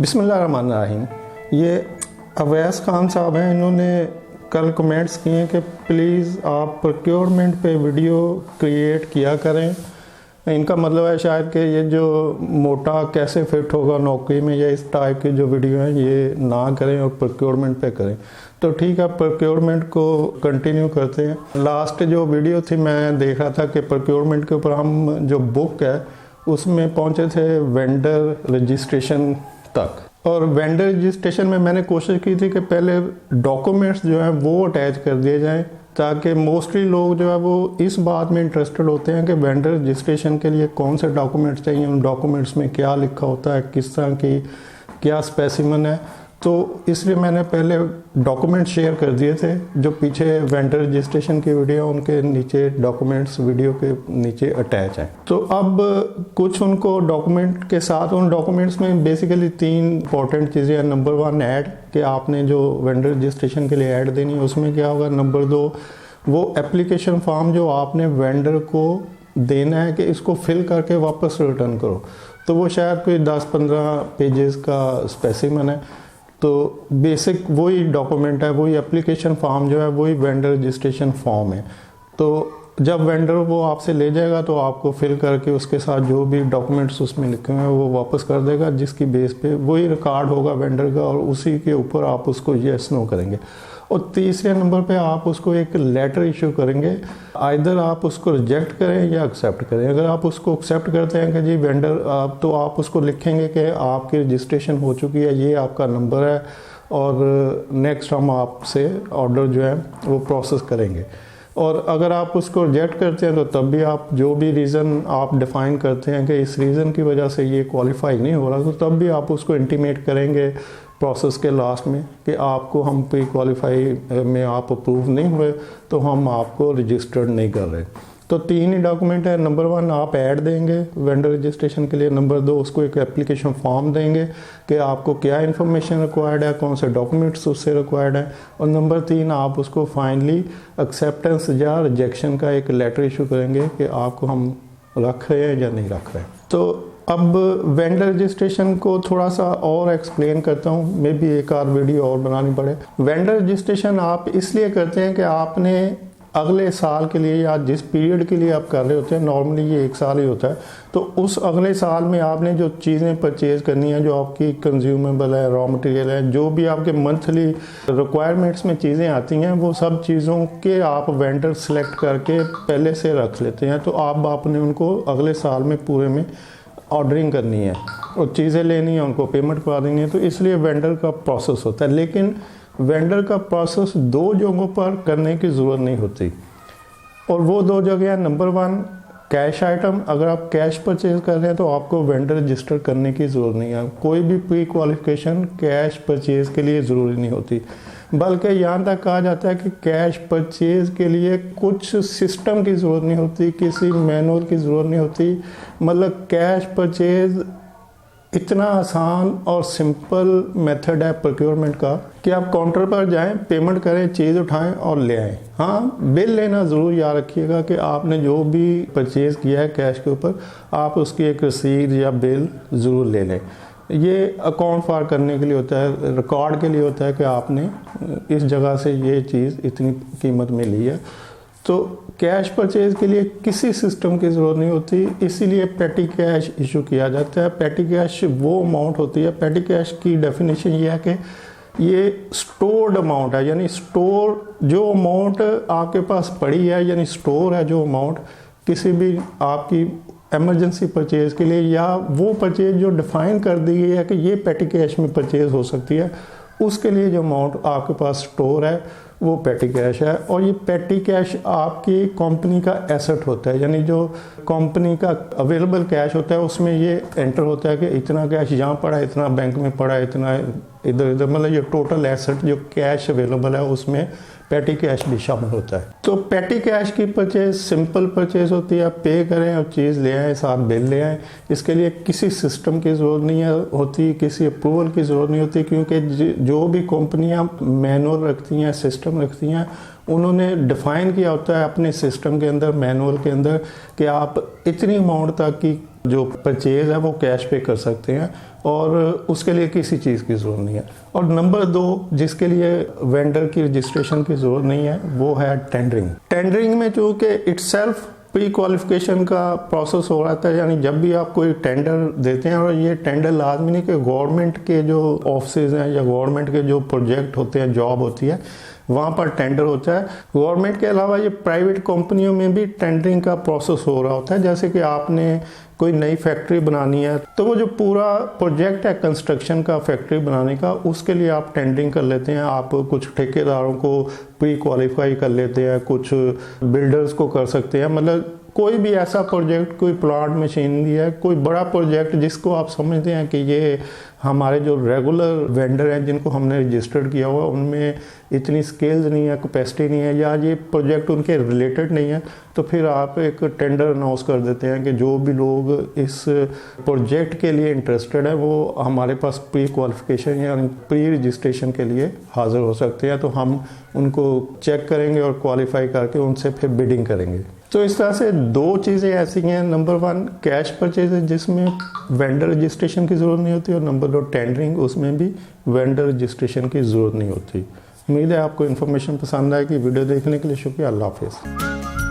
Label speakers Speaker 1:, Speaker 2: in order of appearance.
Speaker 1: बिस्मिल्लाहिर्रहमानिर्रहीम। ये अवैस खान साहब हैं, इन्होंने कल कमेंट्स किए कि प्लीज़ आप प्रोक्योरमेंट पे वीडियो क्रिएट किया करें। इनका मतलब है शायद कि ये जो मोटा कैसे फिट होगा नौकरी में या इस टाइप की जो वीडियो हैं ये ना करें और प्रोक्योरमेंट पे करें। तो ठीक है, प्रोक्योरमेंट को कंटिन्यू करते हैं। लास्ट जो वीडियो थी मैं देख रहा था कि प्रोक्योरमेंट के ऊपर हम जो बुक है उसमें पहुंचे थे वेंडर रजिस्ट्रेशन तक। और वेंडर रजिस्ट्रेशन में मैंने कोशिश की थी कि पहले डॉक्यूमेंट्स जो हैं वो अटैच कर दिए जाएं, ताकि मोस्टली लोग जो है वो इस बात में इंटरेस्टेड होते हैं कि वेंडर रजिस्ट्रेशन के लिए कौन से डॉक्यूमेंट्स चाहिए, उन डॉक्यूमेंट्स में क्या लिखा होता है, किस तरह की क्या स्पेसिमन है। तो इसलिए मैंने पहले डॉक्यूमेंट शेयर कर दिए थे। जो पीछे वेंडर रजिस्ट्रेशन की वीडियो उनके नीचे डॉक्यूमेंट्स वीडियो के नीचे अटैच हैं। तो अब कुछ उनको डॉक्यूमेंट के साथ, उन डॉक्यूमेंट्स में बेसिकली 3 इंपॉर्टेंट चीज़ें हैं। नंबर 1 ऐड, कि आपने जो वेंडर रजिस्ट्रेशन के लिए ऐड देनी है उसमें क्या होगा। नंबर 2 वो एप्लीकेशन फॉर्म जो आपने वेंडर को देना है कि इसको फिल करके वापस रिटर्न करो। तो वो शायद कोई 10-15 पेजेस का स्पेसिमन है। तो बेसिक वही डॉक्यूमेंट है, वही एप्लीकेशन फॉर्म जो है वही वेंडर रजिस्ट्रेशन फॉर्म है। तो जब वेंडर वो आपसे ले जाएगा तो आपको फिल करके उसके साथ जो भी डॉक्यूमेंट्स उसमें लिखे हुए हैं वो वापस कर देगा, जिसकी बेस पे वही रिकॉर्ड होगा वेंडर का और उसी के ऊपर आप उसको येस नो करेंगे। और तीसरे नंबर पे आप उसको एक लेटर इशू करेंगे, आइदर आप उसको रिजेक्ट करें या एक्सेप्ट करें। अगर आप उसको एक्सेप्ट करते हैं कि जी वेंडर आप, तो आप उसको लिखेंगे कि आपकी रजिस्ट्रेशन हो चुकी है, ये आपका नंबर है और नेक्स्ट हम आपसे ऑर्डर जो है वो प्रोसेस करेंगे। और अगर आप उसको रिजेक्ट करते हैं तो तब भी आप जो भी रीज़न आप डिफ़ाइन करते हैं कि इस रीज़न की वजह से ये क्वालिफाई नहीं हो रहा, तो तब भी आप उसको इंटीमेट करेंगे प्रोसेस के लास्ट में कि आपको हम प्री क्वालिफाई में आप अप्रूव नहीं हुए तो हम आपको रजिस्टर्ड नहीं कर रहे। तो 3 ही डॉक्यूमेंट है। नंबर 1 आप ऐड देंगे वेंडर रजिस्ट्रेशन के लिए। नंबर 2 उसको एक एप्लीकेशन फॉर्म देंगे कि आपको क्या इन्फॉर्मेशन रिक्वायर्ड है, कौन से डॉक्यूमेंट्स उससे रिक्वायर्ड है। और नंबर 3 आप उसको फाइनली एक्सेप्टेंस या रिजेक्शन का एक लेटर इशू करेंगे कि आपको हम रख रहे हैं या नहीं रख रहे हैं। तो अब वेंडर रजिस्ट्रेशन को थोड़ा सा और एक्सप्लेन करता हूँ, मे बी एक आध वीडियो और बनानी पड़े। वेंडर रजिस्ट्रेशन आप इसलिए करते हैं कि आपने अगले साल के लिए या जिस पीरियड के लिए आप कर रहे होते हैं, नॉर्मली ये 1 साल ही होता है, तो उस अगले साल में आपने जो चीज़ें परचेज़ करनी है, जो आपकी कंज्यूमेबल है, रॉ मटेरियल है, जो भी आपके मंथली रिक्वायरमेंट्स में चीज़ें आती हैं, वो सब चीज़ों के आप वेंडर सेलेक्ट करके पहले से रख लेते हैं। तो आप आपने उनको अगले साल में पूरे में ऑर्डरिंग करनी है और चीज़ें लेनी है, उनको पेमेंट करा देनी है। तो इसलिए वेंडर का प्रोसेस होता है। लेकिन वेंडर का प्रोसेस 2 जगहों पर करने की ज़रूरत नहीं होती, और वो 2 जगह हैं। नंबर 1 कैश आइटम, अगर आप कैश परचेज कर रहे हैं तो आपको वेंडर रजिस्टर करने की ज़रूरत नहीं है। कोई भी प्री क्वालिफिकेशन कैश परचेज के लिए ज़रूरी नहीं होती, बल्कि यहाँ तक कहा जाता है कि कैश परचेज के लिए कुछ सिस्टम की ज़रूरत नहीं होती, किसी मैनुअल की ज़रूरत नहीं होती। मतलब कैश परचेज इतना आसान और सिंपल मेथड है प्रोक्योरमेंट का कि आप काउंटर पर जाएं, पेमेंट करें, चीज़ उठाएं और ले आएं। हाँ, बिल लेना ज़रूर याद रखिएगा कि आपने जो भी परचेज़ किया है कैश के ऊपर, आप उसकी एक रसीद या बिल ज़रूर ले लें। ये अकाउंट फार करने के लिए होता है, रिकॉर्ड के लिए होता है कि आपने इस जगह से ये चीज़ इतनी कीमत में ली है। तो कैश परचेज के लिए किसी सिस्टम की ज़रूरत नहीं होती, इसीलिए पेटी कैश इशू किया जाता है। पेटी कैश वो अमाउंट होती है, पेटी कैश की डेफिनेशन ये है कि ये स्टोर्ड अमाउंट है, यानी स्टोर जो अमाउंट आपके पास पड़ी है, यानी स्टोर है जो अमाउंट किसी भी आपकी एमरजेंसी परचेज के लिए, या वो परचेज जो डिफ़ाइन कर दी गई है कि ये पेटी कैश में परचेज हो सकती है, उसके लिए जो अमाउंट आपके पास स्टोर है वो पेटी कैश है। और ये पेटी कैश आपकी कंपनी का एसेट होता है, यानी जो कंपनी का अवेलेबल कैश होता है उसमें ये एंटर होता है कि इतना कैश यहाँ पड़ा है, इतना बैंक में पड़ा है, इतना इधर इधर, मतलब ये टोटल एसेट जो कैश अवेलेबल है उसमें पेटी कैश भी शामिल होता है। तो पेटी कैश की परचेज सिंपल परचेज होती है, आप पे करें और चीज़ ले आएँ, साथ बिल ले आएँ। इसके लिए किसी सिस्टम की ज़रूरत नहीं होती, किसी अप्रूवल की ज़रूरत नहीं होती, क्योंकि जो भी कंपनियां मैनुअल रखती हैं, सिस्टम रखती हैं, उन्होंने डिफाइन किया होता है अपने सिस्टम के अंदर, मैनुअल के अंदर, कि आप इतनी अमाउंट तक की जो परचेज़ है वो कैश पे कर सकते हैं और उसके लिए किसी चीज़ की ज़रूरत नहीं है। और नंबर 2 जिसके लिए वेंडर की रजिस्ट्रेशन की ज़रूरत नहीं है वो है टेंडरिंग। टेंडरिंग में चूँकि इटसेल्फ प्री क्वालिफिकेशन का प्रोसेस हो रहा था, यानी जब भी आप कोई टेंडर देते हैं, और ये टेंडर लाजमी नहीं कि गवर्नमेंट के जो ऑफिस हैं या गवर्नमेंट के जो प्रोजेक्ट होते हैं, जॉब होती है, वहाँ पर टेंडर होता है। गवर्नमेंट के अलावा ये प्राइवेट कंपनियों में भी टेंडरिंग का प्रोसेस हो रहा होता है। जैसे कि आपने कोई नई फैक्ट्री बनानी है तो वो जो पूरा प्रोजेक्ट है कंस्ट्रक्शन का, फैक्ट्री बनाने का, उसके लिए आप टेंडरिंग कर लेते हैं। आप कुछ ठेकेदारों को प्री क्वालिफाई कर लेते हैं, कुछ बिल्डर्स को कर सकते हैं। मतलब कोई भी ऐसा प्रोजेक्ट, कोई प्लांट मशीनरी है, कोई बड़ा प्रोजेक्ट जिसको आप समझते हैं कि ये हमारे जो रेगुलर वेंडर हैं जिनको हमने रजिस्टर्ड किया हुआ, उनमें इतनी स्किल्स नहीं है, कैपेसिटी नहीं है, या ये प्रोजेक्ट उनके रिलेटेड नहीं है, तो फिर आप एक टेंडर अनाउंस कर देते हैं कि जो भी लोग इस प्रोजेक्ट के लिए इंटरेस्टेड है वो हमारे पास प्री क्वालिफिकेशन या प्री रजिस्ट्रेशन के लिए हाजिर हो सकते हैं। तो हम उनको चेक करेंगे और क्वालिफाई करके उनसे फिर बिडिंग करेंगे। तो इस तरह से 2 चीज़ें ऐसी हैं, नंबर 1 कैश परचेज जिसमें वेंडर रजिस्ट्रेशन की ज़रूरत नहीं होती, और नंबर 2 टेंडरिंग, उसमें भी वेंडर रजिस्ट्रेशन की ज़रूरत नहीं होती। उम्मीद है आपको इन्फॉर्मेशन पसंद आएगी। वीडियो देखने के लिए शुक्रिया। अल्लाह हाफिज़।